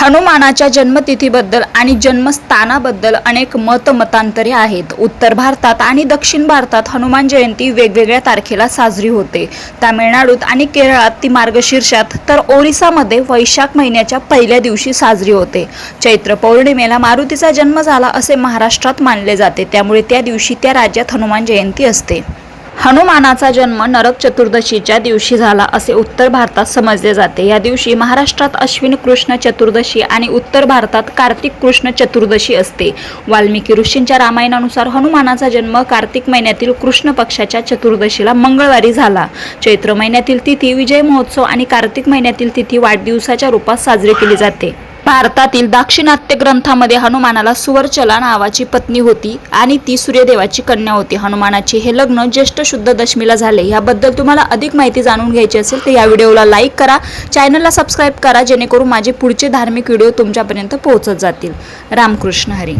हनुमानाच्या जन्मतिथीबद्दल आणि जन्मस्थानाबद्दल अनेक मतांतरे आहेत. उत्तर भारतात आणि दक्षिण भारतात हनुमान जयंती वेगवेगळ्या तारखेला साजरी होते. तामिळनाडूत आणि केरळात ती मार्गशीर्षात तर ओरिसामध्ये वैशाख महिन्याच्या पहिल्या दिवशी साजरी होते. चैत्र पौर्णिमेला मारुतीचा जन्म झाला असे महाराष्ट्रात मानले जाते. त्यामुळे त्या दिवशी त्या राज्यात हनुमान जयंती असते. हनुमानाचा जन्म नरक चतुर्दशीच्या दिवशी झाला असे उत्तर भारतात समजले जाते. या दिवशी महाराष्ट्रात अश्विन कृष्ण चतुर्दशी आणि उत्तर भारतात कार्तिक कृष्ण चतुर्दशी असते. वाल्मिकी ऋषींच्या रामायणानुसार हनुमानाचा जन्म कार्तिक महिन्यातील कृष्ण पक्षाच्या चतुर्दशीला मंगळवारी झाला. चैत्र महिन्यातील तिथी विजय महोत्सव आणि कार्तिक महिन्यातील तिथी वाढदिवसाच्या रूपात साजरी केली जाते. भारतातील दाक्षिणात्य ग्रंथामध्ये हनुमानाला सुवर्चला नावाची पत्नी होती आणि ती सूर्यदेवाची कन्या होती. हनुमानाचे हे लग्न ज्येष्ठ शुद्ध दशमीला झाले. याबद्दल तुम्हाला अधिक माहिती जाणून घ्यायची असेल तर या व्हिडिओला लाईक करा, चॅनलला सबस्क्राईब करा, जेणेकरून माझे पुढचे धार्मिक व्हिडिओ तुमच्यापर्यंत पोहोचत जातील. रामकृष्ण हरी.